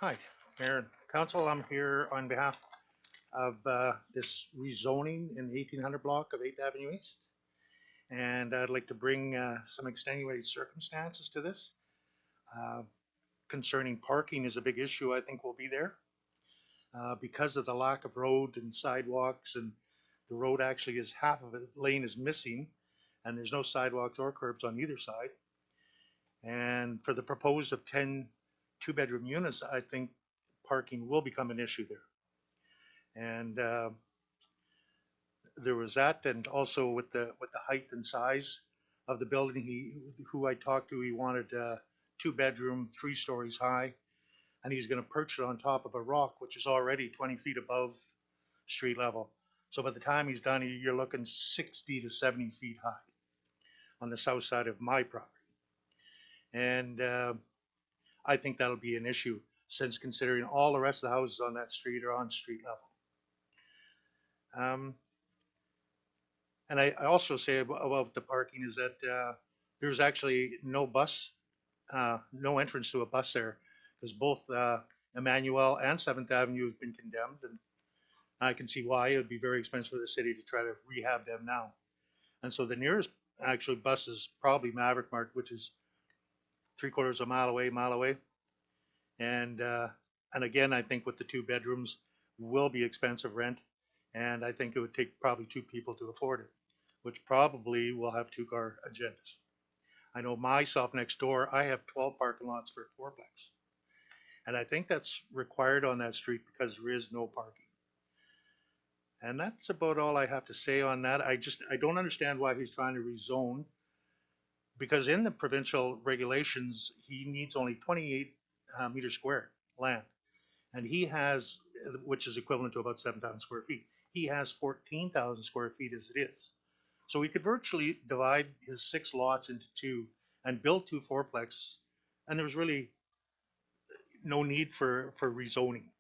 Hi, Mayor and Council. I'm here on behalf of this rezoning in the 1800 block of 8th Avenue East. And I'd like to bring some extenuating circumstances to this. Uh, Concerning parking is a big issue I think will be there because of the lack of road and sidewalks, and the road actually is half of it lane is missing, and there's no sidewalks or curbs on either side. And for the proposed of 10 two-bedroom units, I think parking will become an issue there. And there was that, and also with the height and size of the building, who I talked to, he wanted two-bedroom, 3 stories high, and he's going to perch it on top of a rock, which is already 20 feet above street level. So by the time he's done, you're looking 60 to 70 feet high on the south side of my property. And I think that'll be an issue, since considering all the rest of the houses on that street are on street level. Um, And I also say about the parking is that there's actually no entrance to a bus there, because both Emmanuel and 7th Avenue have been condemned, and I can see why. It would be very expensive for the city to try to rehab them now. And so the nearest actually bus is probably Maverick Mart, which is 3/4 of a mile away. And again, I think with the 2 bedrooms will be expensive rent, and I think it would take probably 2 people to afford it, which probably will have 2-car agendas. I know myself next door, I have 12 parking lots for a fourplex. And I think that's required on that street because there is no parking. And that's about all I have to say on that. I don't understand why he's trying to rezone, because in the provincial regulations, he needs only 28 meters square land. And he has, which is equivalent to about 7,000 square feet. He has 14,000 square feet as it is. So he could virtually divide his 6 lots into two and build 2 fourplexes, and there's really no need for rezoning.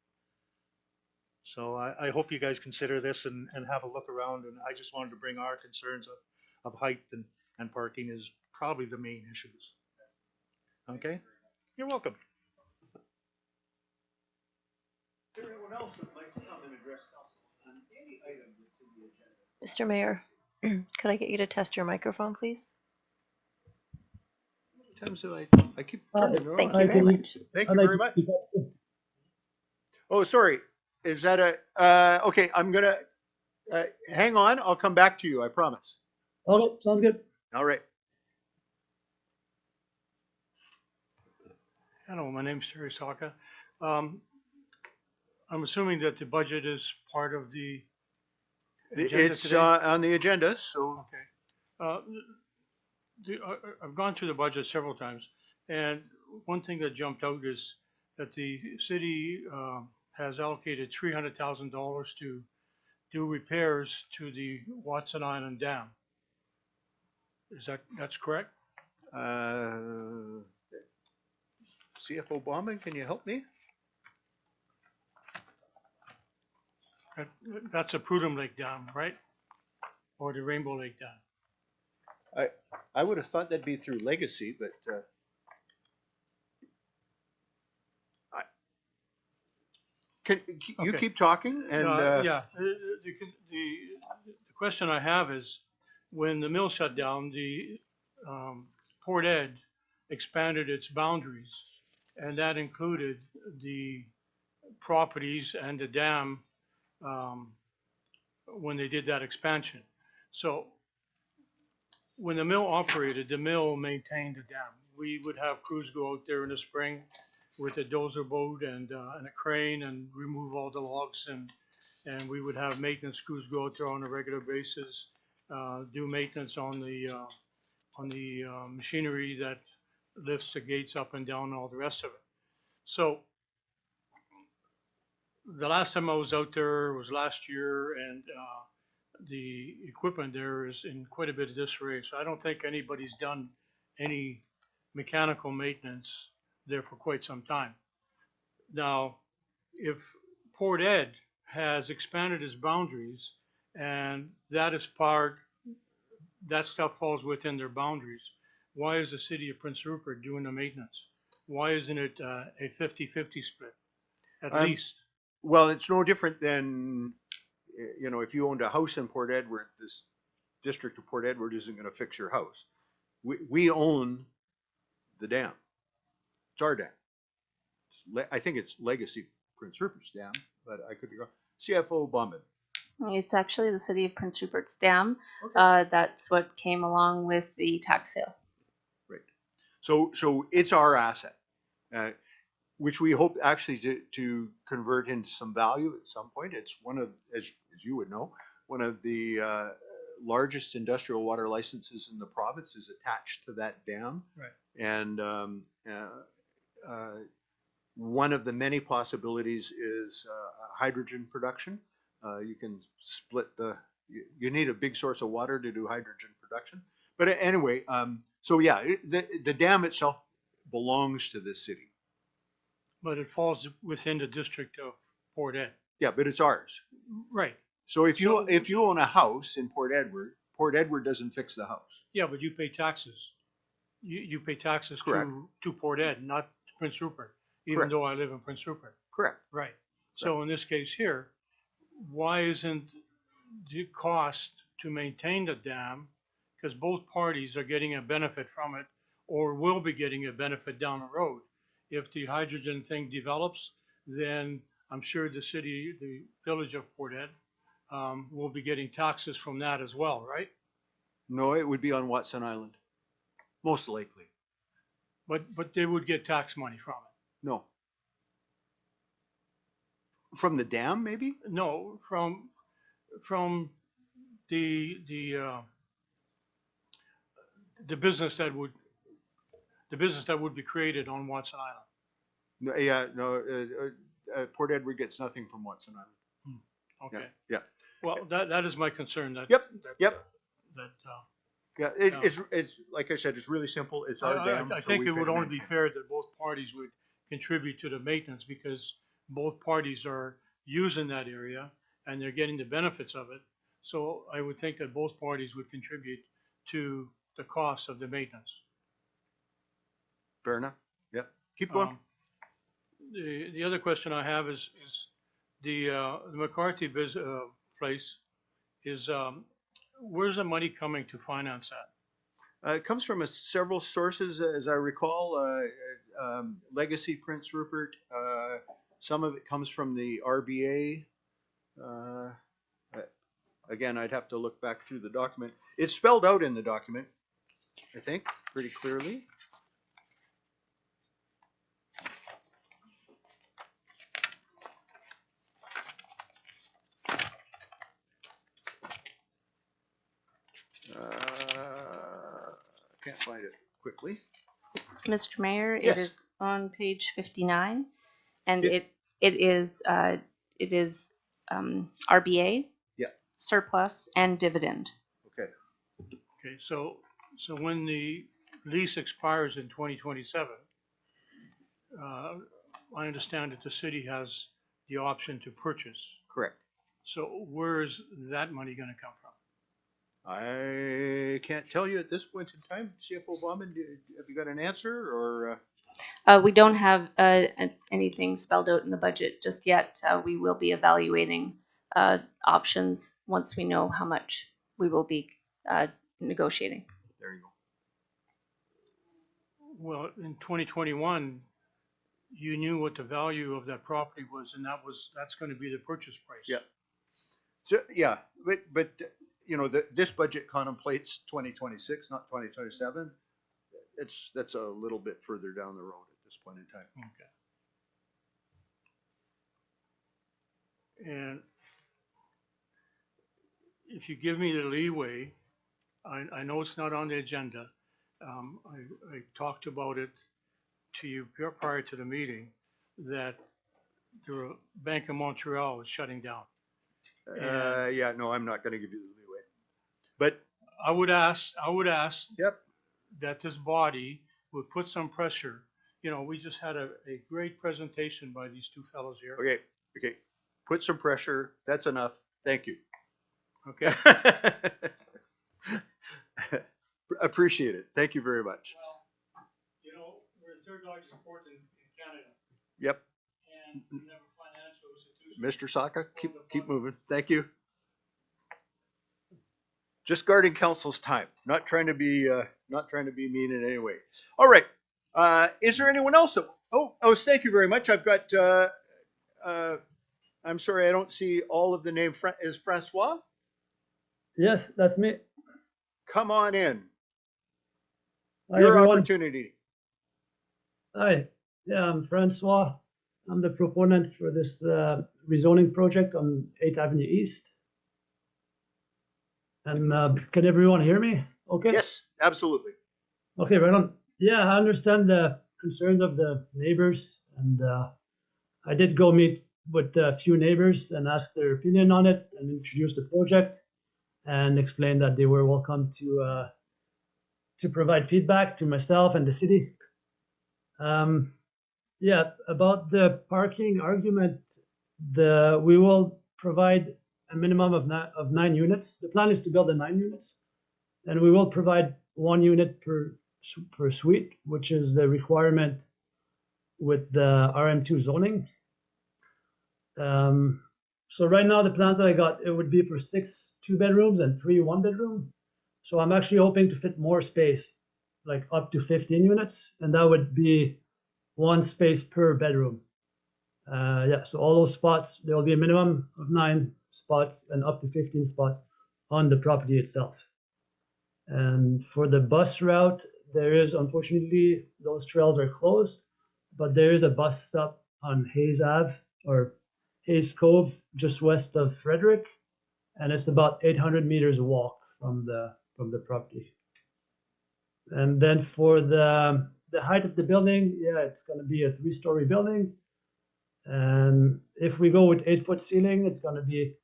So I hope you guys consider this and have a look around. And I just wanted to bring our concerns of height and parking is probably the main issues. Okay, you're welcome. Is there anyone else that would like to come and address council on any item that's in the agenda? Mr. Mayor, could I get you to test your microphone, please? How many times do I keep turning it Thank on? you very much. Thank I'd you like very to much. speak up. Oh, sorry. Is that okay, I'm gonna, hang on, I'll come back to you, I promise. Okay, sounds good. All right. Hello, my name's Terry Saka. I'm assuming that the budget is part of the agenda It's today? on the agenda, so Okay. Uh, I've gone through the budget several times, and one thing that jumped out is that the city has allocated $300,000 to do repairs to the Watson Island Dam. That's correct? CFO Bauman, can you help me? That's a Prudhoe Lake Dam, right? Or the Rainbow Lake Dam? I would have thought that'd be through Legacy, but can you Okay. keep talking and Yeah, the question I have is, when the mill shut down, the Port Ed expanded its boundaries, and that included the properties and the dam when they did that expansion. So when the mill operated, the mill maintained the dam. We would have crews go out there in the spring with a dozer boat and a crane and remove all the logs, and we would have maintenance crews go out there on a regular basis, do maintenance on the machinery that lifts the gates up and down and all the rest of it. So the last time I was out there was last year, and the equipment there is in quite a bit of disarray. So I don't think anybody's done any mechanical maintenance there for quite some time. Now, if Port Ed has expanded its boundaries and that stuff falls within their boundaries, why is the city of Prince Rupert doing the maintenance? Why isn't it a 50-50 split? at Um, least. Well, it's no different than, you know, if you owned a house in Port Edward, this district of Port Edward isn't gonna fix your house. We own the dam. It's our dam. I think it's Legacy Prince Rupert's dam, but I could be wrong. CFO Bauman. It's actually the city of Prince Rupert's Dam. Okay. That's what came along with the tax sale. Right. So it's our asset, which we hope actually to convert into some value at some point. It's one of, as you would know, one of the largest industrial water licenses in the province is attached to that dam. Right. And one of the many possibilities is hydrogen production. You can split you need a big source of water to do hydrogen production. But anyway, so yeah, the dam itself belongs to this city. But it falls within the district of Port Ed. Yeah, but it's ours. Right. So if you own a house in Port Edward doesn't fix the house. Yeah, but you pay taxes. You pay taxes Correct. to Port Ed, not to Prince Rupert, even Correct. though I live in Prince Rupert. Correct. Right. So in this case here, why isn't the cost to maintain the dam, because both parties are getting a benefit from it or will be getting a benefit down the road. If the hydrogen thing develops, then I'm sure the village of Port Ed will be getting taxes from that as well, right? No, it would be on Watson Island, most likely. But they would get tax money from it. No. From the dam, maybe? No, from the business that would be created on Watson Island. No, yeah, no. Port Edward gets nothing from Watson Island. Okay. Yeah. Well, that is my concern. That Yep, that, yep. That Yeah, Yeah. it's like I said, it's really simple. It's our dam. I so think we it pay would to only be maintain. fair that both parties would contribute to the maintenance because both parties are using that area and they're getting the benefits of it. So I would think that both parties would contribute to the cost of the maintenance. Fair enough. Yeah. Keep going. The other question I have is the McCarthy place is, where's the money coming to finance that? It comes from several sources, as I recall. Legacy Prince Rupert. Some of it comes from the RBA. Again, I'd have to look back through the document. It's spelled out in the document, I think, pretty clearly. Can't find it quickly. Mr. Mayor, Yes. it is on page 59, and Yes. it is RBA, Yeah. surplus, and dividend. Okay. Okay, so when the lease expires in 2027, I understand that the city has the option to purchase. Correct. So where is that money going to come from? I can't tell you at this point in time. CFO Bauman, have you got an answer or? We don't have anything spelled out in the budget just yet. We will be evaluating options once we know how much we will be negotiating. There you go. Well, in 2021, you knew what the value of that property was, and that's going to be the purchase price. Yeah. So, yeah, but you know, this budget contemplates 2026, not 2027. That's a little bit further down the road at this point in time. Okay. And if you give me the leeway, I know it's not on the agenda. I talked about it to you prior to the meeting that the Bank of Montreal is shutting down. Yeah, no, I'm not going to give you the leeway. But I would ask yep, that this body would put some pressure. You know, we just had a great presentation by these two fellows here. okay. Put some pressure. That's enough. Thank you. Okay. Appreciate it. Thank you very much. Well, you know, we're the third largest port in Canada, Yep. and we never Mr. Saka, keep moving. Thank you. Just guarding council's time, not trying to be mean in any way. All right. Is there anyone else that, thank you very much. I've got, I'm sorry, I don't see all of the name. Is Francois? Yes, that's me. Come on in. Hi, Your everyone. opportunity. Hi. Yeah, I'm Francois. I'm the proponent for this rezoning project on 8th Avenue East. And can everyone hear me? Okay. Yes, absolutely. Okay, right on. Yeah, I understand the concerns of the neighbors, and I did go meet with a few neighbors and ask their opinion on it and introduce the project and explain that they were welcome to provide feedback to myself and the city. Yeah, about the parking argument, we will provide a minimum of 9 units. The plan is to build 9 units, and we will provide 1 unit per suite, which is the requirement with the RM2 zoning. So right now, the plans that I got, it would be for 6 2-bedrooms and 3 1-bedroom. So I'm actually hoping to fit more space, like up to 15 units, and that would be 1 space per bedroom. Yeah, so all those spots, there will be a minimum of 9 spots and up to 15 spots on the property itself. And for the bus route, there is, unfortunately, those trails are closed, but there is a bus stop on Hayes Ave or Hayes Cove, just west of Frederick, and it's about 800 meters walk from the property. And then for the height of the building, yeah, it's going to be a 3-story building. And if we go with 8-foot ceiling, it's going to be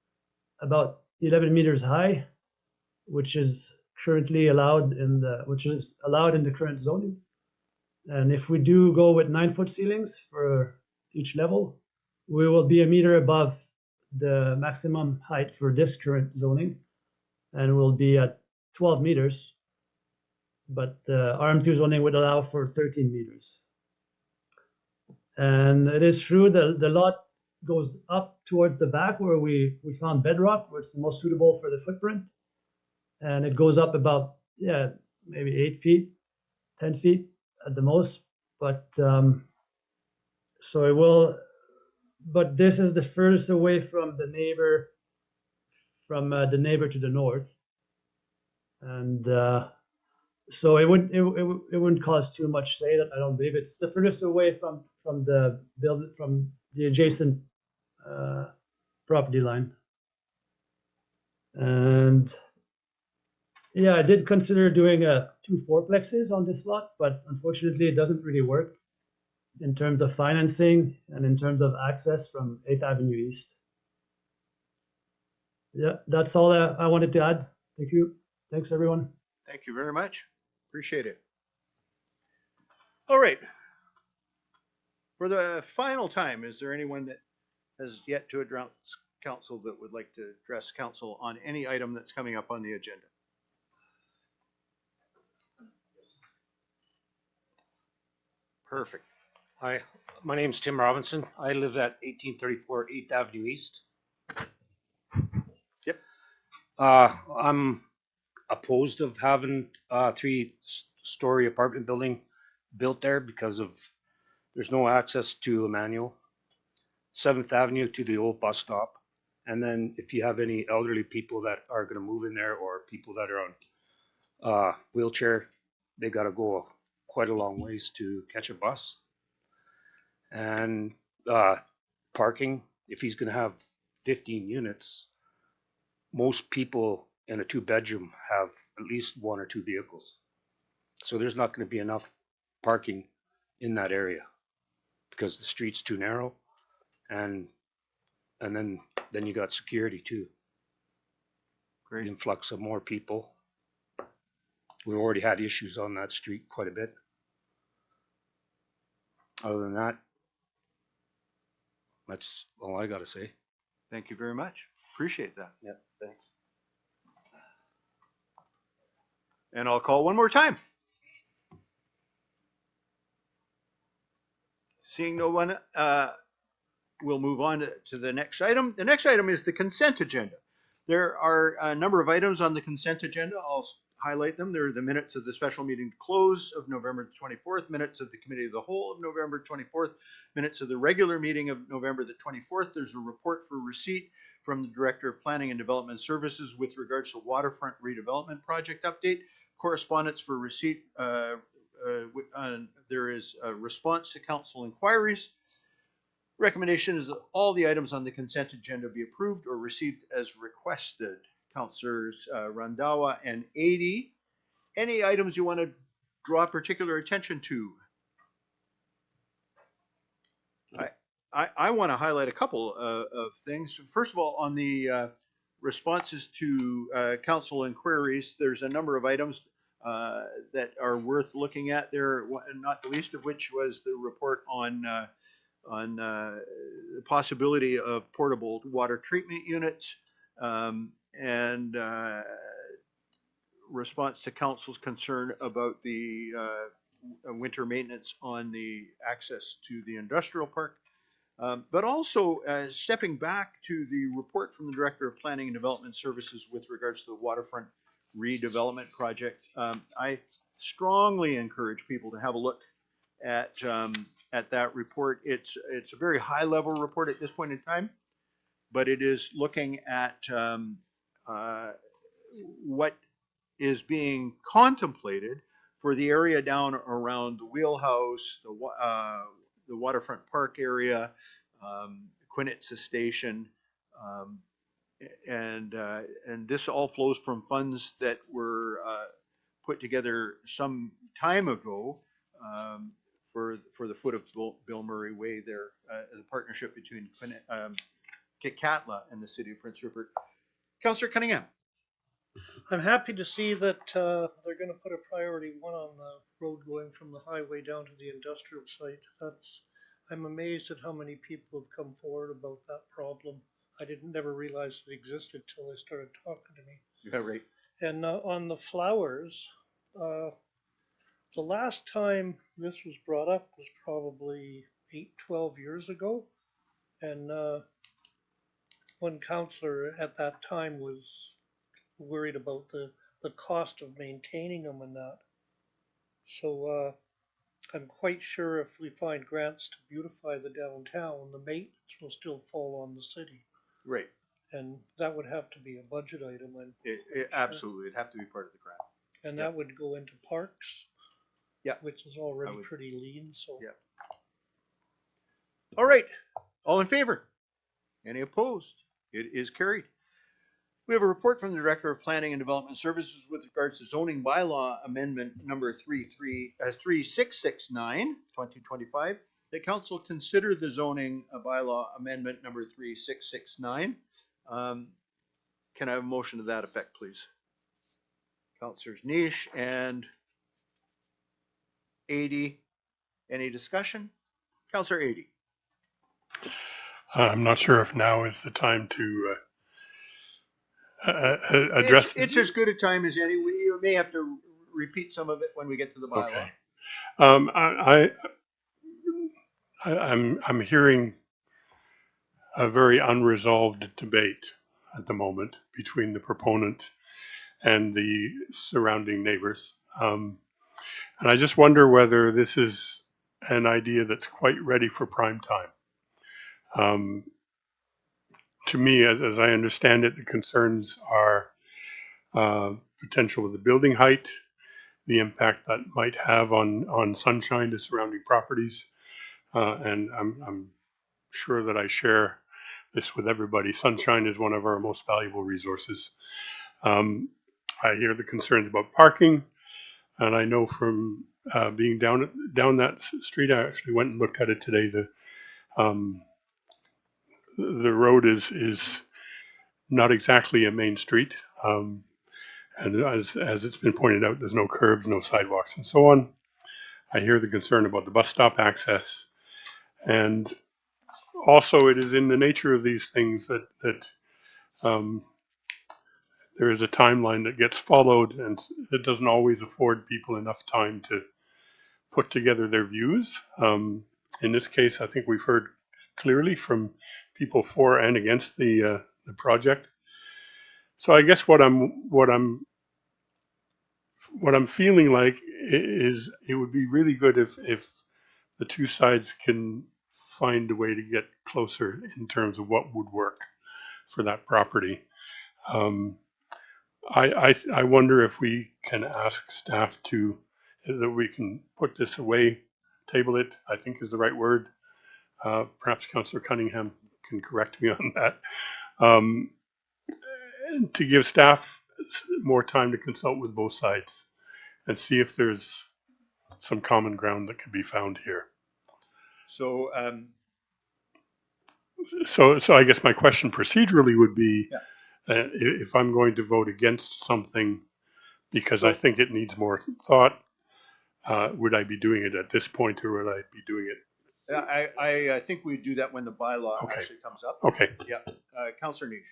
about 11 meters high, which is allowed in the current zoning. And if we do go with 9-foot ceilings for each level, we will be a meter above the maximum height for this current zoning, and we'll be at 12 meters. But the RM2 zoning would allow for 13 meters. And it is true that the lot goes up towards the back where we found bedrock, where it's the most suitable for the footprint. And it goes up about, yeah, maybe 8 feet, 10 feet at the most. But so it will, but this is the furthest away from the neighbor, to the north. And so it wouldn't cause too much say that I don't believe it's the furthest away from the building, from the adjacent property line. And yeah, I did consider doing 2 fourplexes on this lot, but unfortunately it doesn't really work in terms of financing and in terms of access from 8th Avenue East. Yeah, that's all I wanted to add. Thank you. Thanks, everyone. Thank you very much. Appreciate it. All right. For the final time, is there anyone that has yet to address council that would like to address council on any item that's coming up on the agenda? Perfect. Hi, my name's Tim Robinson. I live at 1834 8th Avenue East. Yep. I'm opposed of having a 3-story apartment building built there because of there's no access to Emmanuel, 7th Avenue to the old bus stop. And then if you have any elderly people that are going to move in there or people that are on wheelchair, they got to go quite a long ways to catch a bus. And parking, if he's going to have 15 units, most people in a 2-bedroom have at least 1 or 2 vehicles. So there's not going to be enough parking in that area because the street's too narrow, and then you got security too. Great. The influx of more people. We already had issues on that street quite a bit. Other than that, that's all I got to say. Thank you very much. Appreciate that. Yeah, thanks. And I'll call one more time. Seeing no one, we'll move on to the next item. The next item is the consent agenda. There are a number of items on the consent agenda. I'll highlight them. There are the minutes of the special meeting close of November 24th, minutes of the committee of the whole of November 24th, minutes of the regular meeting of November the 24th. There's a report for receipt from the Director of Planning and Development Services with regards to waterfront redevelopment project update. Correspondence for receipt. There is a response to council inquiries. Recommendation is that all the items on the consent agenda be approved or received as requested. Councilors Randhawa and Ady, any items you want to draw particular attention to? I want to highlight a couple of things. First of all, on the responses to council inquiries, there's a number of items that are worth looking at there, not the least of which was the report on the possibility of portable water treatment units, and response to council's concern about the winter maintenance on the access to the industrial park. But also stepping back to the report from the Director of Planning and Development Services with regards to the waterfront redevelopment project. I strongly encourage people to have a look at that report. It's a very high level report at this point in time, but it is looking at what is being contemplated for the area down around the wheelhouse, the waterfront park area, Quinitsa Station, and this all flows from funds that were put together some time ago for the foot of Bill Murray Way there as a partnership between Kitkatla and the city of Prince Rupert. Councillor Cunningham. I'm happy to see that they're going to put a priority 1 on the road going from the highway down to the industrial site. I'm amazed at how many people have come forward about that problem. I never realized it existed till they started talking to me. Yeah, right. And on the flowers, the last time this was brought up was probably 12 years ago. And one councillor at that time was worried about the cost of maintaining them and that. So I'm quite sure if we find grants to beautify the downtown, the maintenance will still fall on the city. Right. And that would have to be a budget item. Absolutely, it'd have to be part of the grant. And that would go into parks. Yeah. Which is already pretty lean, so. Yeah. All right, all in favor? Any opposed? It is carried. We have a report from the Director of Planning and Development Services with regards to zoning bylaw amendment number 3669, 2025. The council consider the zoning bylaw amendment number 3669. Can I have a motion to that effect, please? Councillors Niche and Ady. Any discussion? Councillor Ady. I'm not sure if now is the time to address. It's as good a time as any. You may have to repeat some of it when we get to the bylaw. Okay. I'm hearing a very unresolved debate at the moment between the proponent and the surrounding neighbors. And I just wonder whether this is an idea that's quite ready for prime time. To me, as I understand it, the concerns are potential with the building height, the impact that might have on sunshine to surrounding properties, and I'm sure that I share this with everybody. Sunshine is one of our most valuable resources. I hear the concerns about parking, and I know from being down that street, I actually went and looked at it today. The road is not exactly a main street, and as it's been pointed out, there's no curbs, no sidewalks, and so on. I hear the concern about the bus stop access, and also it is in the nature of these things that there is a timeline that gets followed, and it doesn't always afford people enough time to put together their views. In this case, I think we've heard clearly from people for and against the project. So I guess what I'm feeling like is it would be really good if the two sides can find a way to get closer in terms of what would work for that property. Um, I wonder if we can ask staff to, that we can put this away, table it, I think is the right word. Perhaps Councillor Cunningham can correct me on that. Um, and to give staff more time to consult with both sides and see if there's some common ground that could be found here. So, So I guess my question procedurally would be, Yeah. if I'm going to vote against something because I think it needs more thought, would I be doing it at this point, or would I be doing it? I think we do that when the bylaw Okay. actually comes up. Okay. Yeah, Councillor Niche.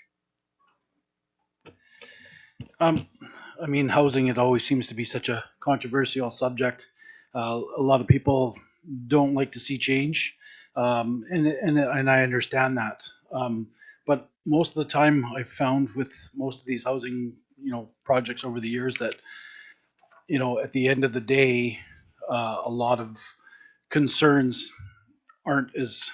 I mean, housing, it always seems to be such a controversial subject. A lot of people don't like to see change, and I understand that. But most of the time, I've found with most of these housing, projects over the years that, at the end of the day, a lot of concerns aren't as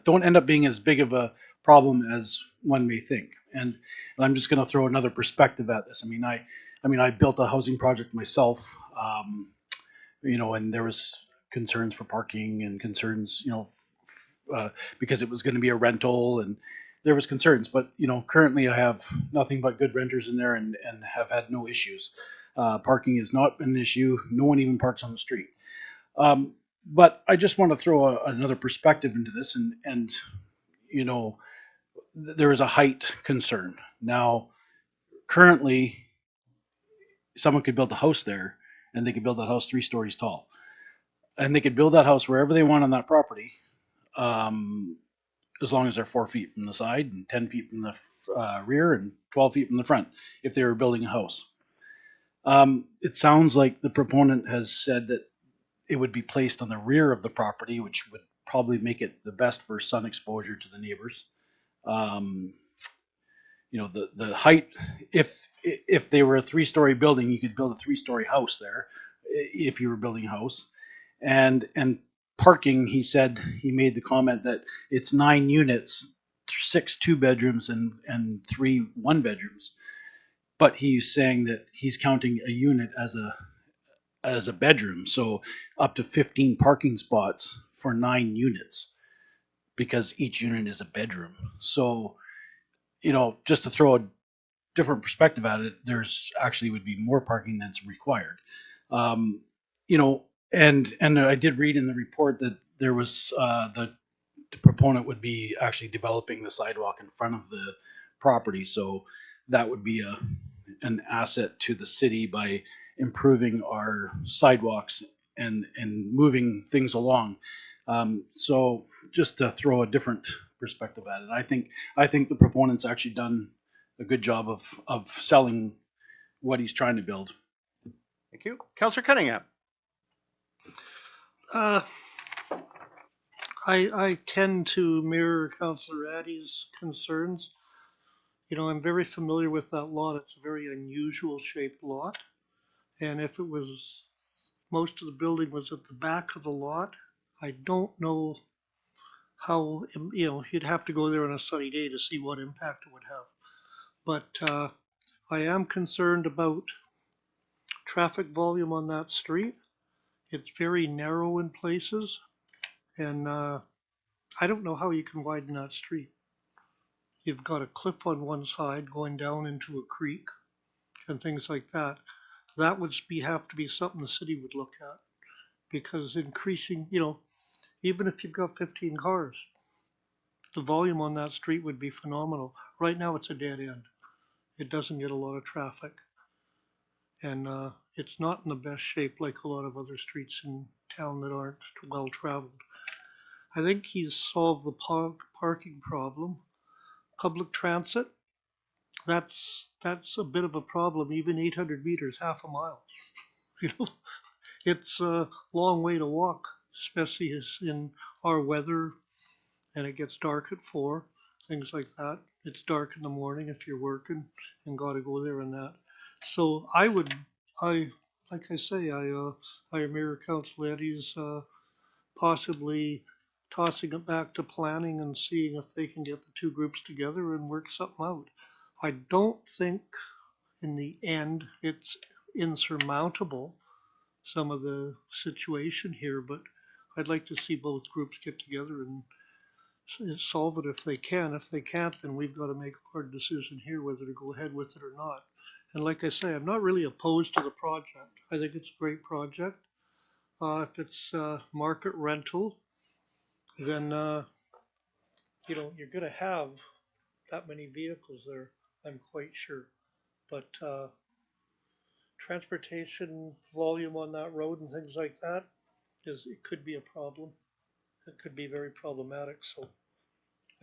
don't end up being as big of a problem as one may think. And I'm just going to throw another perspective at this. I mean, I built a housing project myself, and there was concerns for parking and concerns, because it was going to be a rental, and there was concerns. But currently I have nothing but good renters in there, and have had no issues. Parking is not an issue. No one even parks on the street. But I just want to throw another perspective into this, and there is a height concern. Now, currently, someone could build a house there, and they could build that house 3 stories tall, and they could build that house wherever they want on that property, as long as they're 4 feet from the side and 10 feet from the rear and 12 feet from the front, if they were building a house. It sounds like the proponent has said that it would be placed on the rear of the property, which would probably make it the best for sun exposure to the neighbors. The height, if they were a 3-story building, you could build a 3-story house there if you were building a house. And parking, he said, he made the comment that it's 9 units, 6 2-bedrooms and 3 1-bedrooms. But he's saying that he's counting a unit as a bedroom, so up to 15 parking spots for 9 units, because each unit is a bedroom. So, just to throw a different perspective at it, there's actually would be more parking that's required. And I did read in the report that there was the proponent would be actually developing the sidewalk in front of the property, so that would be an asset to the city by improving our sidewalks and moving things along. So just to throw a different perspective at it, I think the proponent's actually done a good job of selling what he's trying to build. Thank you. Councillor Cunningham. I tend to mirror Councillor Addy's concerns. I'm very familiar with that lot. It's a very unusual shaped lot. And if it was, most of the building was at the back of the lot, I don't know how, you'd have to go there on a sunny day to see what impact it would have. But I am concerned about traffic volume on that street. It's very narrow in places, and I don't know how you can widen that street. You've got a cliff on one side going down into a creek and things like that. That would have to be something the city would look at, because increasing, even if you've got 15 cars, the volume on that street would be phenomenal. Right now it's a dead end. It doesn't get a lot of traffic. And it's not in the best shape like a lot of other streets in town that aren't well traveled. I think he's solved the parking problem. Public transit, that's a bit of a problem. Even 800 meters, half a mile. It's a long way to walk, especially in our weather and it gets dark at 4, things like that. It's dark in the morning if you're working and got to go there and that. So like I say, I mirror Council Eddie's, possibly tossing it back to planning and seeing if they can get the two groups together and work something out. I don't think in the end it's insurmountable, some of the situation here, but I'd like to see both groups get together and solve it if they can. If they can't, then we've got to make a hard decision here whether to go ahead with it or not. And like I say, I'm not really opposed to the project. I think it's a great project. If it's market rental, then you're going to have that many vehicles there, I'm quite sure. But transportation volume on that road and things like that it could be a problem. It could be very problematic. So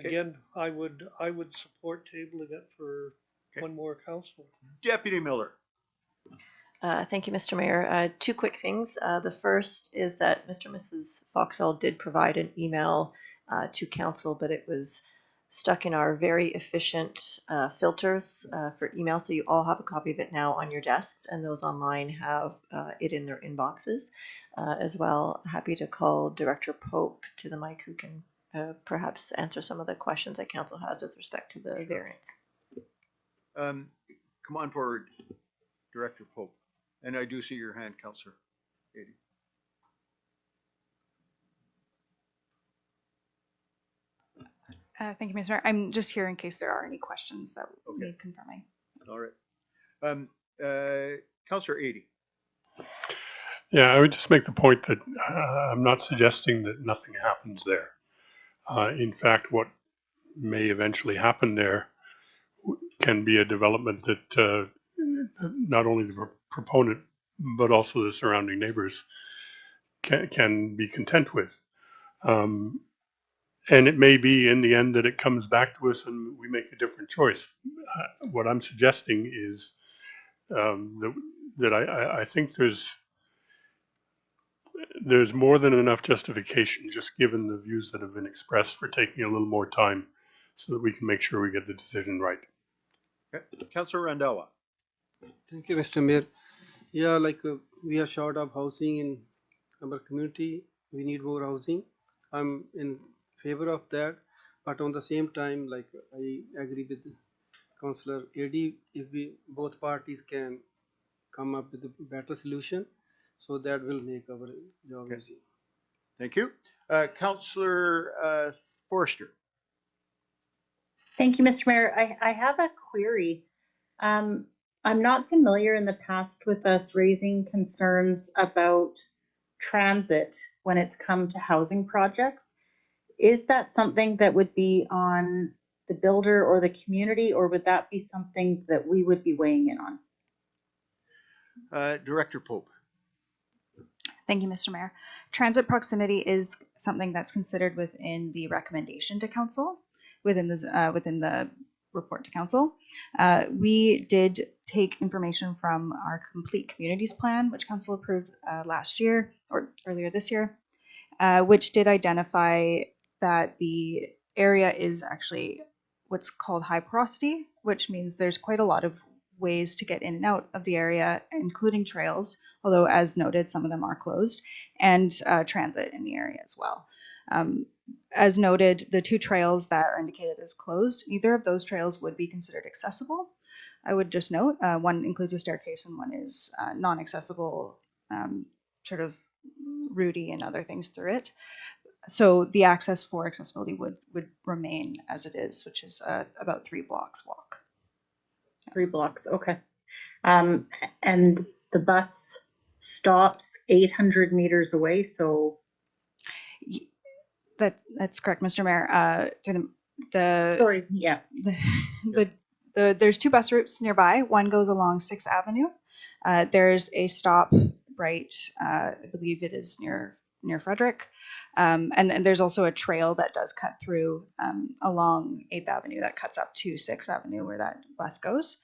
again, I would support tabling it for one more council. Deputy Miller. Thank you, Mr. Mayor. Two quick things. The first is that Mr. and Mrs. Foxall did provide an email to council, but it was stuck in our very efficient filters for email. So you all have a copy of it now on your desks, and those online have it in their inboxes as well. Happy to call Director Pope to the mic, who can perhaps answer some of the questions that council has with respect to the variance. Come on forward, Director Pope. And I do see your hand, Councillor Ady. Thank you, Mr. Mayor. I'm just here in case there are any questions that need confirming. All right. Councillor Ady. Yeah, I would just make the point that I'm not suggesting that nothing happens there. In fact, what may eventually happen there can be a development that not only the proponent, but also the surrounding neighbors can be content with. And it may be in the end that it comes back to us and we make a different choice. What I'm suggesting is that I think there's more than enough justification, just given the views that have been expressed, for taking a little more time so that we can make sure we get the decision right. Okay. Councillor Randella. Thank you, Mr. Mayor. Yeah, we are short of housing in our community. We need more housing. I'm in favor of that, but on the same time, I agree with Councillor Ady, if both parties can come up with a better solution, so that will make our job easy. Thank you. Councillor Forster. Thank you, Mr. Mayor. I have a query. I'm not familiar in the past with us raising concerns about transit when it's come to housing projects. Is that something that would be on the builder or the community, or would that be something that we would be weighing in on? Director Pope. Thank you, Mr. Mayor. Transit proximity is something that's considered within the recommendation to council, within the report to council. We did take information from our complete communities plan, which council approved last year or earlier this year, which did identify that the area is actually what's called high porosity, which means there's quite a lot of ways to get in and out of the area, including trails, although as noted, some of them are closed, and transit in the area as well. As noted, the two trails that are indicated as closed, neither of those trails would be considered accessible. I would just note, one includes a staircase and one is non-accessible, sort of rooty and other things through it. So the access for accessibility would remain as it is, which is about 3 blocks walk. 3 blocks, okay. And the bus stops 800 meters away, so. That's correct, Mr. Mayor. Sorry, yeah. There's 2 bus routes nearby. One goes along 6th Avenue. There's a stop right, I believe it is near Frederick. And there's also a trail that does cut through along 8th Avenue that cuts up to 6th Avenue where that bus goes.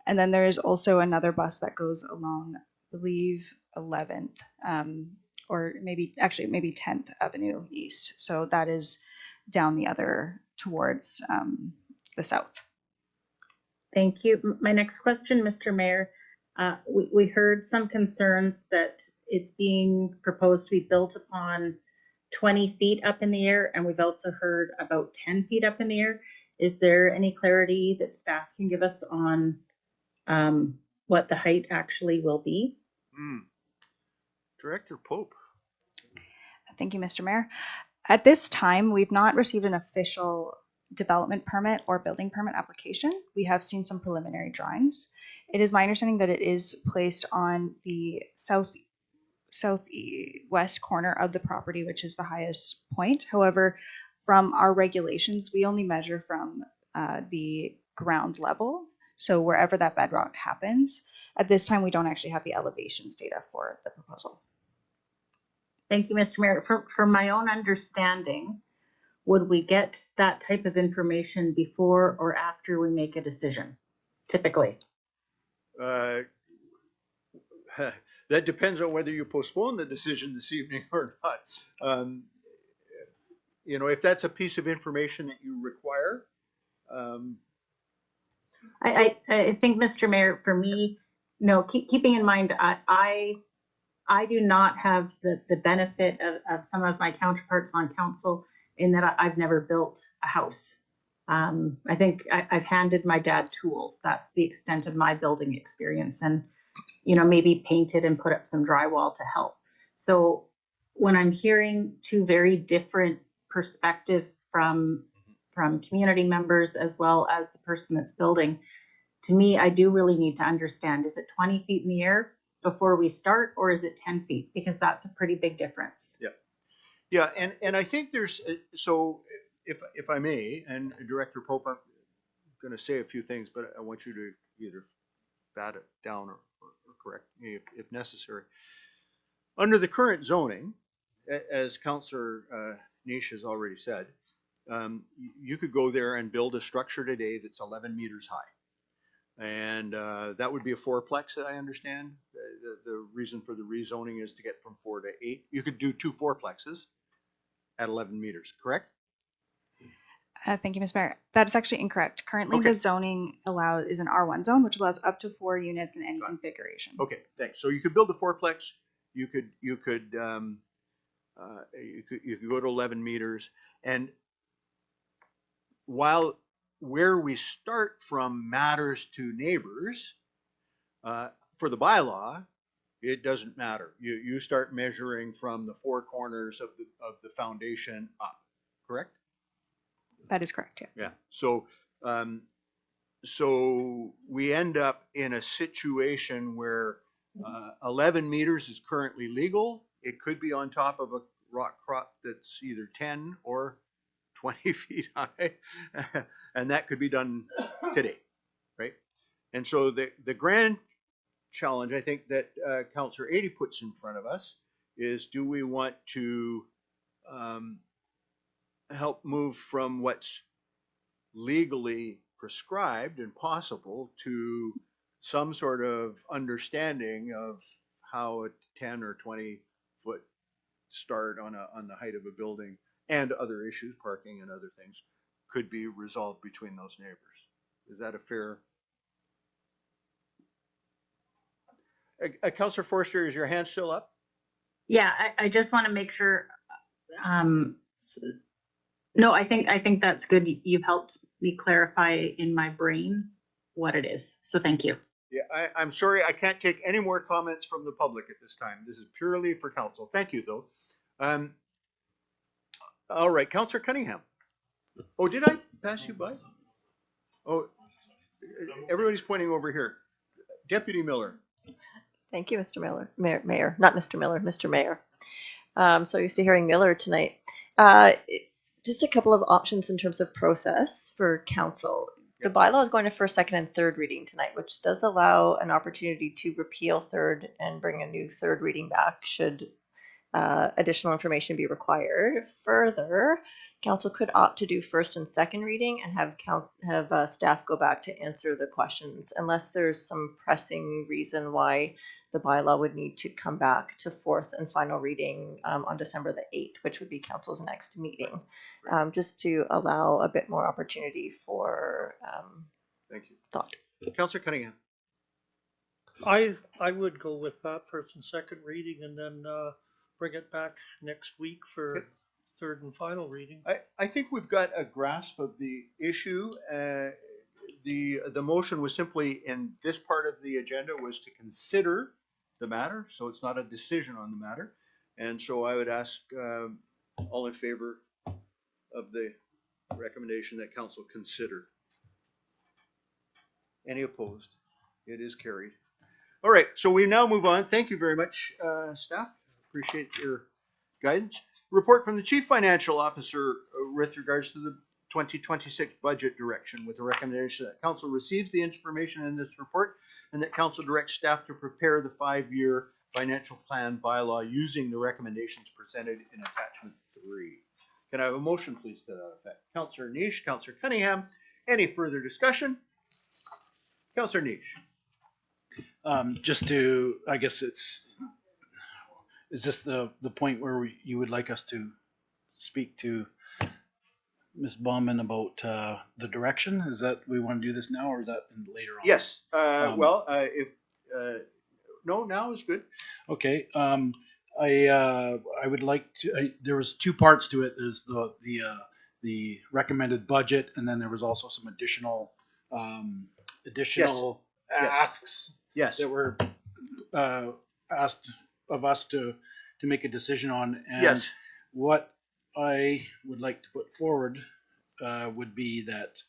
And then there's also another bus that goes along, I believe, 11th, or maybe 10th Avenue East. So that is down the other towards the south. Thank you. My next question, Mr. Mayor, we heard some concerns that it's being proposed to be built upon 20 feet up in the air, and we've also heard about 10 feet up in the air. Is there any clarity that staff can give us on what the height actually will be? Director Pope. Thank you, Mr. Mayor. At this time, we've not received an official development permit or building permit application. We have seen some preliminary drawings. It is my understanding that it is placed on the southwest corner of the property, which is the highest point. However, from our regulations, we only measure from the ground level. So wherever that bedrock happens, at this time, we don't actually have the elevations data for the proposal. Thank you, Mr. Mayor. From my own understanding, would we get that type of information before or after we make a decision, typically? That depends on whether you postpone the decision this evening or not. You know, if that's a piece of information that you require. I think, Mr. Mayor, for me, no, keeping in mind, I do not have the benefit of some of my counterparts on council in that I've never built a house. I think I've handed my dad tools. That's the extent of my building experience, and you know, maybe painted and put up some drywall to help. So when I'm hearing two very different perspectives from community members as well as the person that's building, to me, I do really need to understand, is it 20 feet in the air before we start, or is it 10 feet? Because that's a pretty big difference. Yeah. Yeah, and I think there's, so if I may, and Director Pope, I'm going to say a few things, but I want you to either bat it down or correct me if necessary. Under the current zoning, as Councillor Nish has already said, you could go there and build a structure today that's 11 meters high. And that would be a fourplex, I understand. The reason for the rezoning is to get from 4 to 8. You could do 2 fourplexes at 11 meters, correct? Thank you, Ms. Mayor. That is actually incorrect. Currently, Okay. the zoning is an R1 zone, which allows up to 4 units in any configuration. Okay, thanks. So you could build a fourplex. You could go to 11 meters, and while where we start from matters to neighbors, for the bylaw, it doesn't matter. You start measuring from the 4 corners of the foundation up, correct? That is correct, yeah. Yeah. So so we end up in a situation where 11 meters is currently legal. It could be on top of a rock crop that's either 10 or 20 feet high, and that could be done today, right? And so the grand challenge, I think, that Councillor Adey puts in front of us is, do we want to help move from what's legally prescribed and possible to some sort of understanding of how a 10 or 20 foot start on the height of a building and other issues, parking and other things, could be resolved between those neighbors. Is that a fair? Councillor Forster, is your hand still up? Yeah, I just want to make sure. No, I think that's good. You've helped me clarify in my brain what it is. So thank you. Yeah, I'm sorry, I can't take any more comments from the public at this time. This is purely for council. Thank you, though. All right, Councillor Cunningham. Oh, did I pass you by? Oh, everybody's pointing over here. Deputy Miller. Thank you, Mr. Miller. Mayor, not Mr. Miller, Mr. Mayor. So used to hearing Miller tonight. Just a couple of options in terms of process for council. The bylaw is going to first, second, and third reading tonight, which does allow an opportunity to repeal third and bring a new third reading back should additional information be required. Further, council could opt to do first and second reading and have staff go back to answer the questions, unless there's some pressing reason why the bylaw would need to come back to fourth and final reading on December the 8th, which would be council's next meeting, just to allow a bit more opportunity for Thank you. thought. Councillor Cunningham. I would go with that first and second reading and then bring it back next week for Okay. third and final reading. I think we've got a grasp of the issue. The motion was simply in this part of the agenda was to consider the matter, so it's not a decision on the matter. And so I would ask all in favor of the recommendation that council consider. Any opposed? It is carried. All right, so we now move on. Thank you very much, staff. Appreciate your guidance. Report from the Chief Financial Officer with regards to the 2026 budget direction, with the recommendation that council receives the information in this report and that council directs staff to prepare the 5-year financial plan bylaw using the recommendations presented in attachment 3. Can I have a motion, please, to that effect? Councillor Niche, Councillor Cunningham. Any further discussion? Councillor Niche. Just to, I guess is this the point where you would like us to speak to Ms. Bauman about the direction? Is that, we want to do this now or is that later on? Yes, no, now is good. Okay, I would like to, there was 2 parts to it. There's the recommended budget, and then there was also some additional asks Yes. that were asked of us to make a decision on. And Yes. what I would like to put forward would be that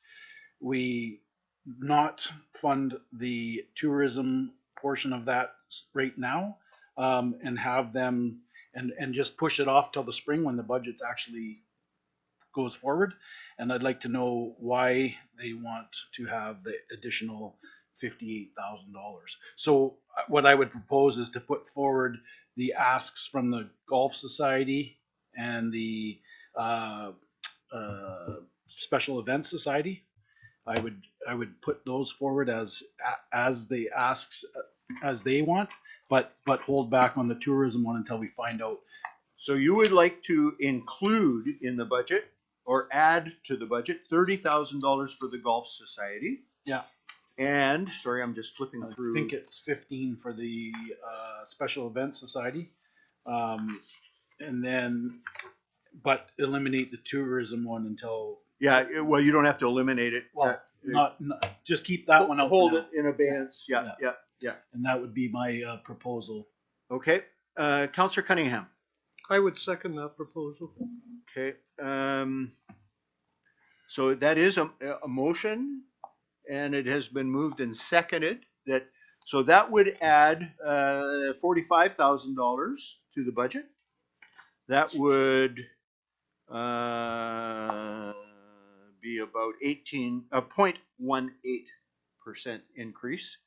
we not fund the tourism portion of that right now, and have them and just push it off till the spring when the budget's actually goes forward. And I'd like to know why they want to have the additional $58,000. So what I would propose is to put forward the asks from the Golf Society and the Special Events Society. I would put those forward as the asks as they want, but hold back on the tourism one until we find out. So you would like to include in the budget or add to the budget $30,000 for the Golf Society. Yeah. And, sorry, I'm just flipping through. I think it's 15 for the Special Events Society. And then, but eliminate the tourism one until. Yeah, well, you don't have to eliminate it. Well, not just keep that one out. Hold now. it in abeyance. Yeah. And that would be my proposal. Okay, Councillor Cunningham. I would second that proposal. Okay, so that is a motion, and it has been moved and seconded. So that would add $45,000 to the budget. That would be about 0.18% increase.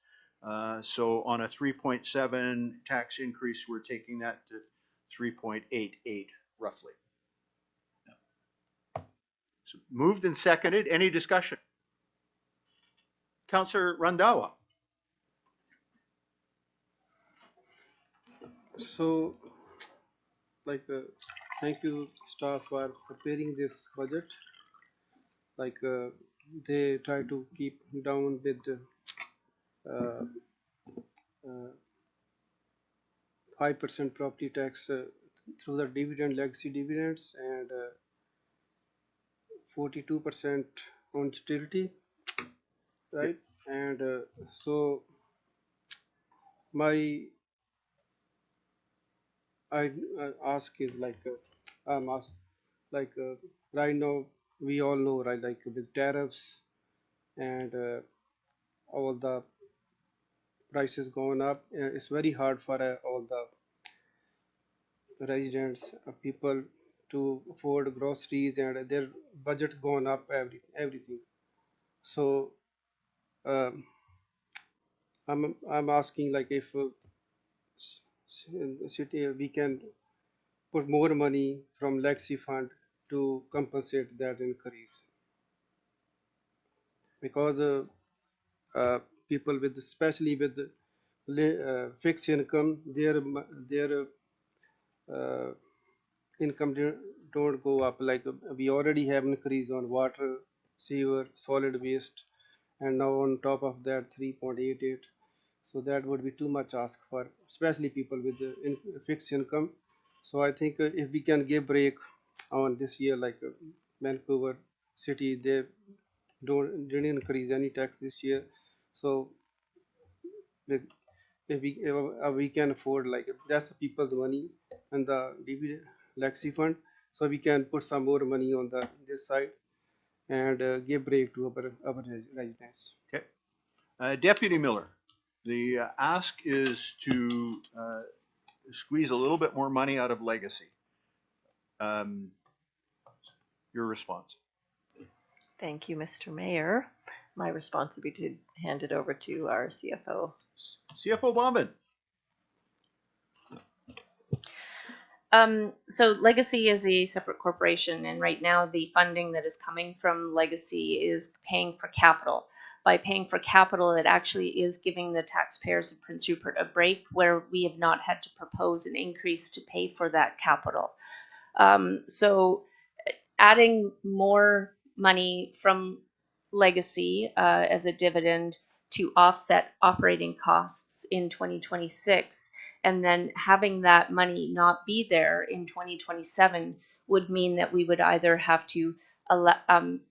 So on a 3.7 tax increase, we're taking that to 3.88 roughly. So moved and seconded. Any discussion? Councillor Randhawa. So, thank you, staff, for preparing this budget. They try to keep down with the 5% property tax through the dividend, legacy dividends, and 42% on utility, right? And so my I ask is I'm asked right now we all know, right, with tariffs and all the prices going up, it's very hard for all the residents, people to afford groceries, and their budget going up everything. So I'm asking if in the city we can put more money from legacy fund to compensate that increase, because people with, especially with fixed income, their income don't go up. Like we already have increase on water, sewer, solid waste, and now on top of that 3.88. So that would be too much ask for, especially people with the fixed income. So I think if we can give break on this year, like Vancouver city, they didn't increase any tax this year. So if we can afford, like that's the people's money and the DB Lexi fund, so we can put some more money on this side and give break to our residents. Okay. Deputy Miller, the ask is to squeeze a little bit more money out of legacy. Your response. Thank you, Mr. Mayor. My response would be to hand it over to our CFO. CFO Bombin. So Legacy is a separate corporation, and right now the funding that is coming from Legacy is paying for capital. By paying for capital, it actually is giving the taxpayers of Prince Rupert a break where we have not had to propose an increase to pay for that capital. So adding more money from Legacy as a dividend to offset operating costs in 2026, and then having that money not be there in 2027 would mean that we would either have to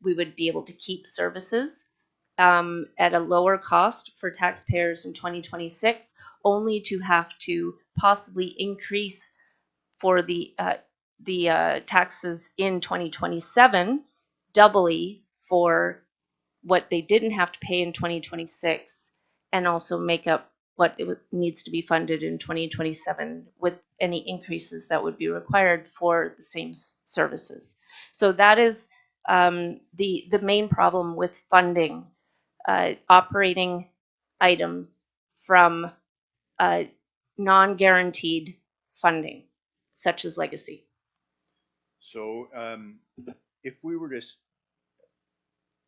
we would be able to keep services at a lower cost for taxpayers in 2026, only to have to possibly increase for the taxes in 2027 doubly for what they didn't have to pay in 2026, and also make up what needs to be funded in 2027 with any increases that would be required for the same services. So that is the main problem with funding operating items from non-guaranteed funding, such as Legacy. So if we were to,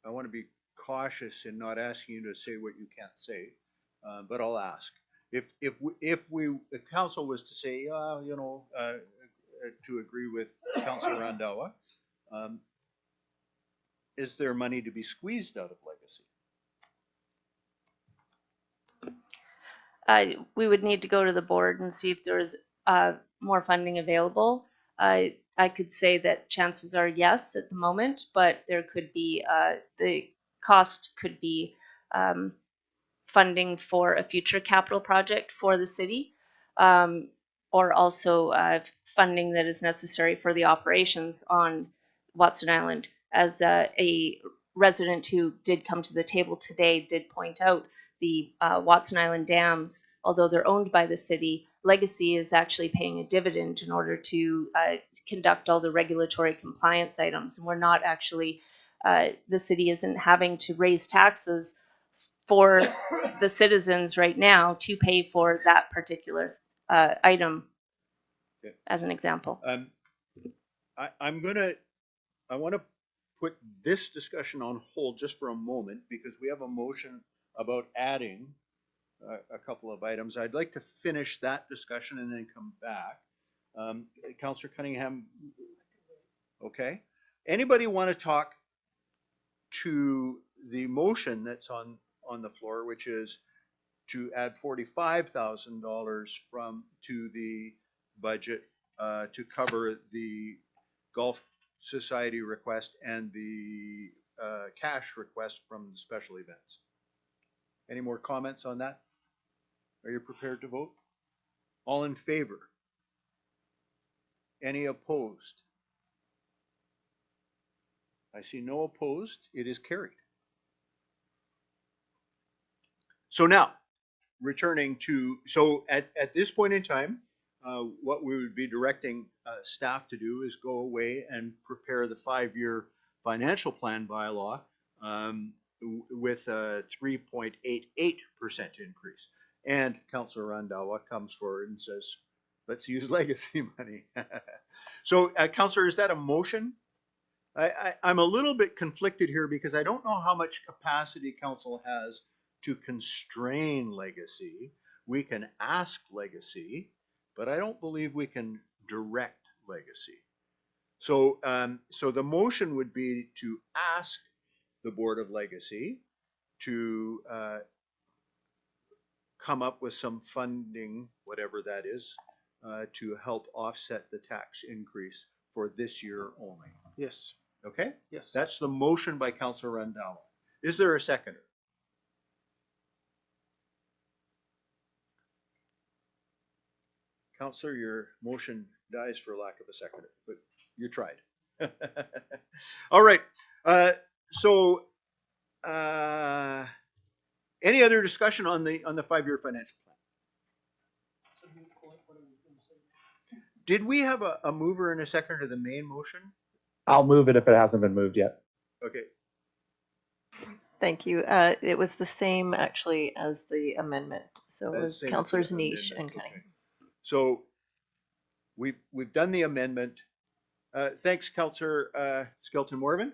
I want to be cautious in not asking you to say what you can't say, but I'll ask. If council was to say, to agree with Councilor Randhawa, is there money to be squeezed out of Legacy? We would need to go to the board and see if there is more funding available. I could say that chances are yes at the moment, but there could be the cost could be funding for a future capital project for the city, or also funding that is necessary for the operations on Watson Island. As a resident who did come to the table today did point out, the Watson Island dams, although they're owned by the city, Legacy is actually paying a dividend in order to conduct all the regulatory compliance items. And we're not actually, the city isn't having to raise taxes for the citizens right now to pay for that particular item, Okay. as an example. I want to put this discussion on hold just for a moment because we have a motion about adding a couple of items. I'd like to finish that discussion and then come back. Councillor Cunningham, okay. Anybody want to talk to the motion that's on the floor, which is to add $45,000 to the budget to cover the Golf Society request and the cash request from special events? Any more comments on that? Are you prepared to vote? All in favor? Any opposed? I see no opposed. It is carried. So now, returning to, so at this point in time, what we would be directing staff to do is go away and prepare the 5-year financial plan bylaw with a 3.88% increase. And Councillor Randhawa comes forward and says, let's use legacy money. So Councillor, is that a motion? I'm a little bit conflicted here because I don't know how much capacity council has to constrain legacy we can ask Legacy, but I don't believe we can direct Legacy. So, so the motion would be to ask the Board of Legacy to come up with some funding, whatever that is, to help offset the tax increase for this year only. Yes, Okay? yes. That's the motion by Councilor Randall. Is there a seconder? Councilor, your motion dies for lack of a seconder, but you tried. All right. So, any other discussion on the 5-year financial plan? Did we have a mover and a seconder to the main motion? I'll move it if it hasn't been moved yet. Okay. Thank you. It was the same actually as the amendment. So it was Same as Councilors the Niche and amendment, Cunningham. okay. So we've done the amendment. Thanks, Councilor Skelton Morvan.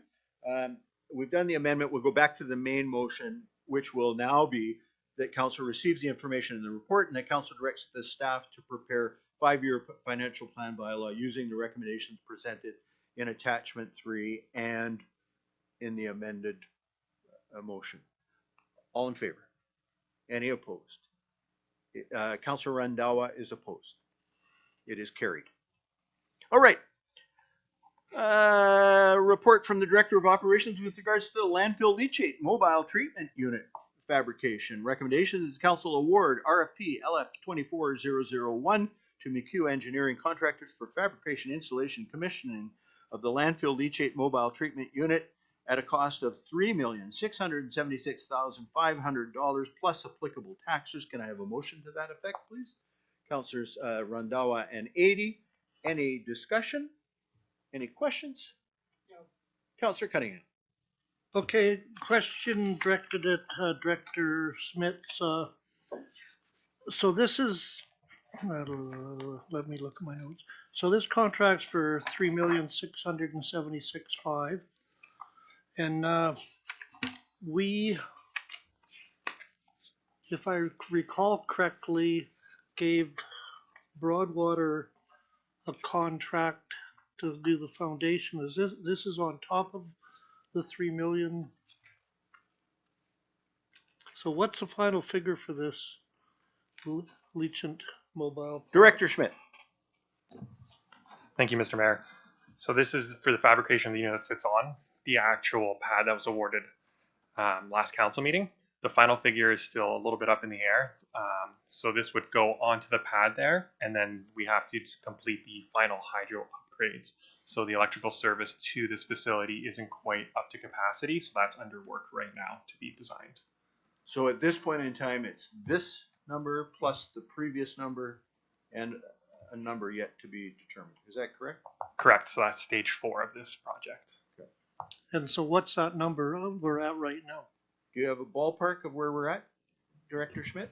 We've done the amendment. We'll go back to the main motion, which will now be that Council receives the information in the report and that Council directs the staff to prepare 5-year financial plan bylaw using the recommendations presented in attachment 3 and in the amended motion. All in favor? Any opposed? Councilor Randawa is opposed. It is carried. All right. Report from the Director of Operations with regards to the landfill leachate mobile treatment unit fabrication. Recommendations: Council award RFP LF 24001 to McHugh Engineering Contractors for fabrication, installation, commissioning of the landfill leachate mobile treatment unit at a cost of $3,676,500 plus applicable taxes. Can I have a motion to that effect, please? Councilors Randawa and Ady. Any discussion? Any questions? No. Councilor Cunningham. Okay, question directed at Director Smits. So this is, let me look at my notes. So this contract's for $3,676,500. And we, if I recall correctly, gave Broadwater a contract to do the foundation. Is this is on top of the 3 million? So what's the final figure for this leachant mobile? Director Schmidt. Thank you, Mr. Mayor. So this is for the fabrication of the unit that sits on the actual pad that was awarded last council meeting. The final figure is still a little bit up in the air. So this would go onto the pad there, and then we have to complete the final hydro upgrades. So the electrical service to this facility isn't quite up to capacity, so that's under work right now to be designed. So at this point in time, it's this number plus the previous number and a number yet to be determined. Is that correct? Correct. So that's stage 4 of this project. Okay. And so what's that number we're at right now? Do you have a ballpark of where we're at, Director Schmidt?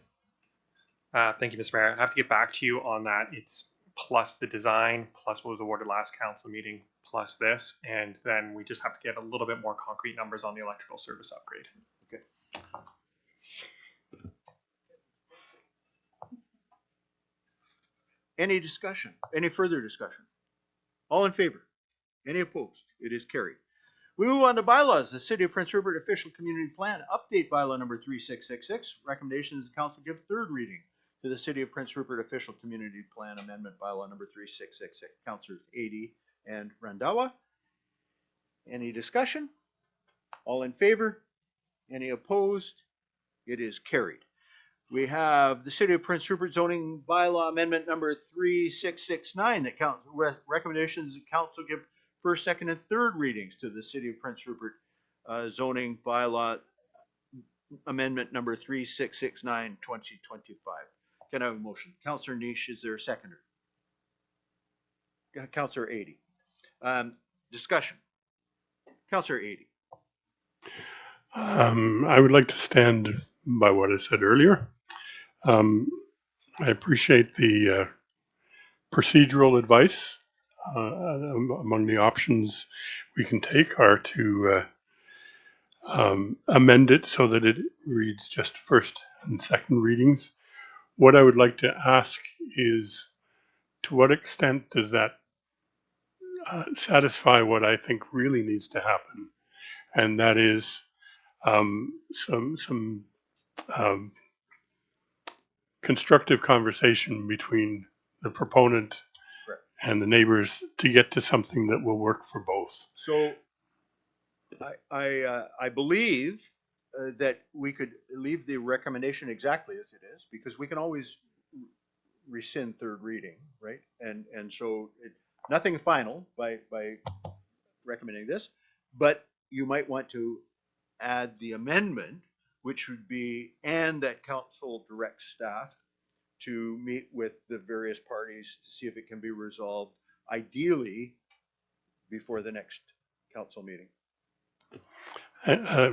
Thank you, Mr. Mayor. I have to get back to you on that. It's plus the design, plus what was awarded last council meeting, plus this, and then we just have to get a little bit more concrete numbers on the electrical service upgrade. Okay. Any discussion? Any further discussion? All in favor? Any opposed? It is carried. We move on to bylaws. The City of Prince Rupert Official Community Plan Update Bylaw number 3666. Recommendations the council give third reading to the City of Prince Rupert Official Community Plan Amendment Bylaw number 3666. Councilors Ady and Randawa. Any discussion? All in favor? Any opposed? It is carried. We have the City of Prince Rupert Zoning Bylaw Amendment number 3669 that recommendations the council give first, second, and third readings to the City of Prince Rupert Zoning Bylaw Amendment number 3669, 2025. Can I have a motion? Councilor Niche, is there a seconder? Councilor Ady. Discussion. Councilor Ady. I would like to stand by what I said earlier. I appreciate the procedural advice. Among the options we can take are to amend it so that it reads just first and second readings, what I would like to ask is, to what extent does that satisfy what I think really needs to happen? And that is some constructive conversation between the proponent Correct. and the neighbors to get to something that will work for both. So I believe that we could leave the recommendation exactly as it is, because we can always rescind third reading, right? And so nothing final by recommending this, but you might want to add the amendment, which would be, and that council directs staff to meet with the various parties to see if it can be resolved, ideally before the next council meeting.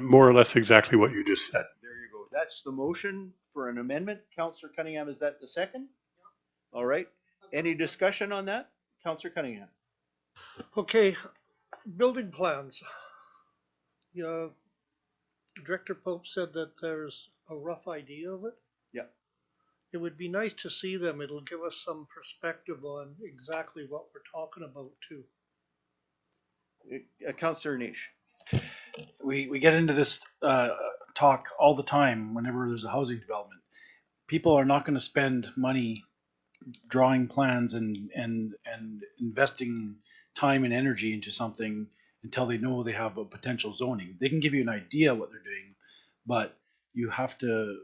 More or less exactly what you just said. There you go. That's the motion for an amendment. Councillor Cunningham, is that the second? All right. Any discussion on that? Councillor Cunningham. Okay, building plans. Yeah, Director Pope said that there's a rough idea of it. Yeah. It would be nice to see them. It'll give us some perspective on exactly what we're talking about too. Councillor Niche. We get into this talk all the time whenever there's a housing development. People are not going to spend money drawing plans and investing time and energy into something until they know they have a potential zoning. They can give you an idea what they're doing, but you have to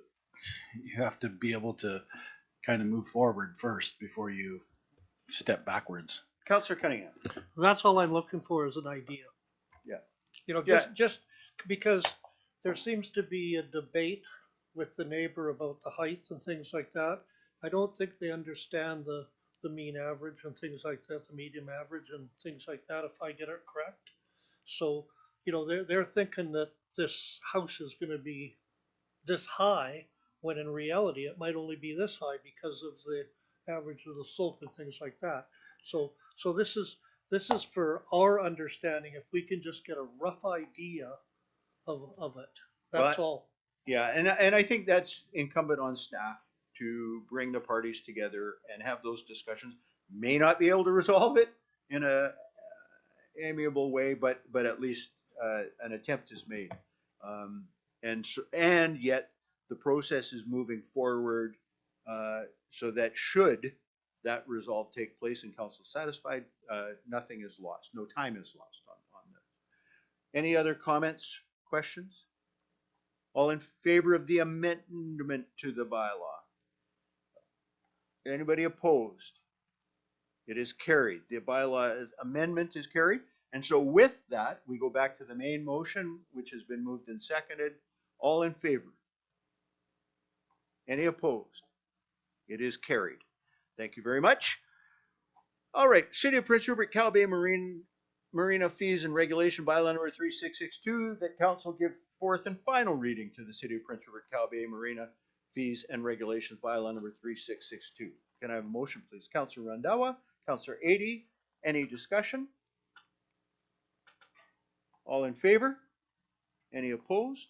be able to kind of move forward first before you step backwards. Councillor Cunningham. That's all I'm looking for is an idea. Yeah. You know, Yeah. just because there seems to be a debate with the neighbor about the height and things like that. I don't think they understand the mean average and things like that, the medium average and things like that, if I get it correct. So, you know, they're thinking that this house is going to be this high, when in reality it might only be this high because of the average of the slope and things like that. So this is for our understanding. If we can just get a rough idea of it, that's all. Yeah, and I think that's incumbent on staff to bring the parties together and have those discussions. May not be able to resolve it in a amiable way, but at least an attempt is made. And yet the process is moving forward, so that should that resolve take place and council satisfied, nothing is lost, no time is lost on that. Any other comments, questions? All in favor of the amendment to the bylaw? Anybody opposed? It is carried. The bylaw amendment is carried. And so with that, we go back to the main motion, which has been moved and seconded. All in favor? Any opposed? It is carried. Thank you very much. All right, City of Prince Rupert Cow Bay Marina Fees and Regulation Bylaw number 3662, that council give fourth and final reading to the City of Prince Rupert Cow Bay Marina Fees and Regulations Bylaw number 3662. Can I have a motion, please? Councillor Randawa, Councillor Adey, any discussion? All in favor? Any opposed?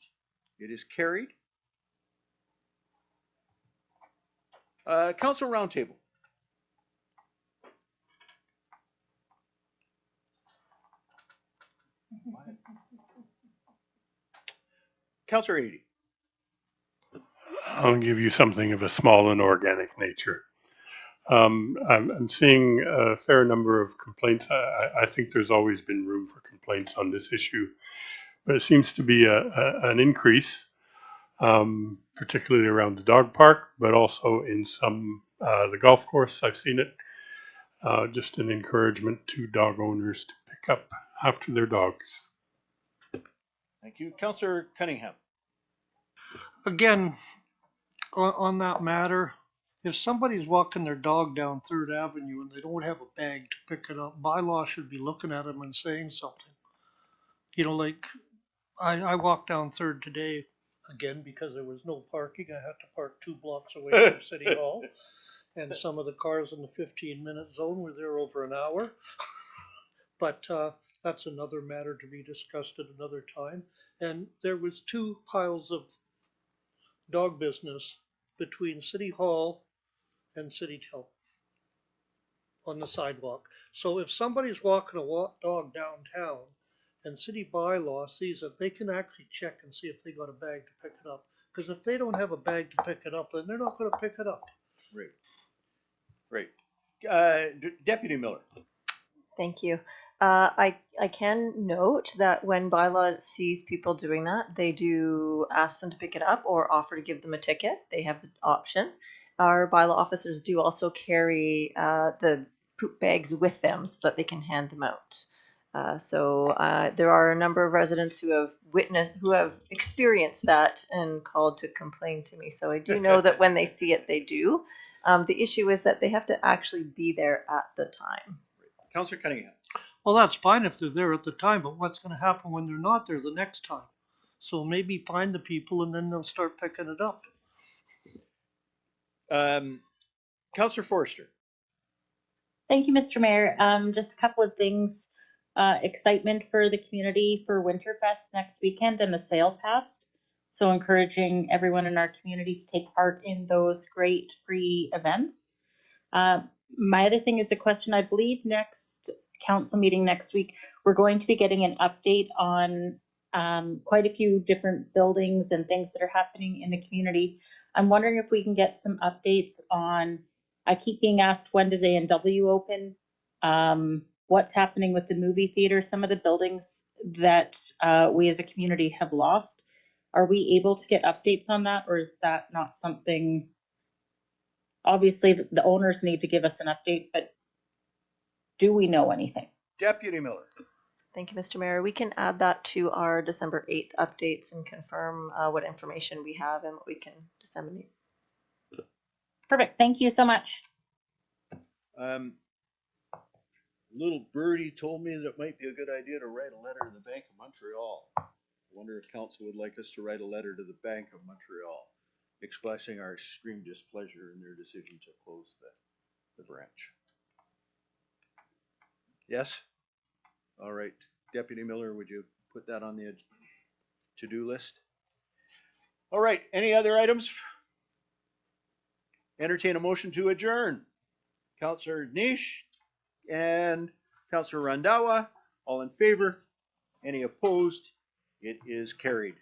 It is carried. Council Roundtable. Councillor Adey. I'll give you something of a small and organic nature. I'm seeing a fair number of complaints. I think there's always been room for complaints on this issue, but it seems to be an increase, particularly around the dog park, but also in the golf course. I've seen it. Just an encouragement to dog owners to pick up after their dogs. Thank you. Councillor Cunningham. Again, on that matter, if somebody's walking their dog down 3rd Avenue and they don't have a bag to pick it up, bylaw should be looking at them and saying something. You know, like I walked down 3rd today again because there was no parking. I had to park 2 blocks away from City Hall, and some of the cars in the 15-minute zone were there over an hour. But that's another matter to be discussed at another time. And there was 2 piles of dog business between City Hall and City Hill on the sidewalk. So if somebody's walking a dog downtown and city bylaw sees it, they can actually check and see if they got a bag to pick it up. Because if they don't have a bag to pick it up, then they're not gonna pick it up. Right. Right. Deputy Miller. Thank you. I can note that when bylaw sees people doing that, they do ask them to pick it up or offer to give them a ticket. They have the option. Our bylaw officers do also carry the poop bags with them so that they can hand them out. So there are a number of residents who have experienced that and called to complain to me. So I do know that when they see it, they do. The issue is that they have to actually be there at the time. Councillor Cunningham. Well, that's fine if they're there at the time, but what's gonna happen when they're not there the next time? So maybe find the people and then they'll start picking it up. Councillor Forrester. Thank you, Mr. Mayor. Just a couple of things. Excitement for the community for Winterfest next weekend and the sale passed. So encouraging everyone in our community to take part in those great free events. My other thing is a question, I believe next council meeting next week, we're going to be getting an update on quite a few different buildings and things that are happening in the community. I'm wondering if we can get some updates on, I keep being asked, when does A&W open? What's happening with the movie theater, some of the buildings that we as a community have lost. Are we able to get updates on that, or is that not something? Obviously, the owners need to give us an update, but do we know anything? Deputy Miller. Thank you, Mr. Mayor. We can add that to our December 8th updates and confirm what information we have and what we can disseminate. Perfect. Thank you so much. Little birdie told me that it might be a good idea to write a letter to the Bank of Montreal. I wonder if council would like us to write a letter to the Bank of Montreal expressing our extreme displeasure in their decision to close the branch. Yes? All right. Deputy Miller, would you put that on the to-do list? All right. Any other items? Entertain a motion to adjourn. Councillor Nish and Councillor Randawa, all in favor? Any opposed? It is carried.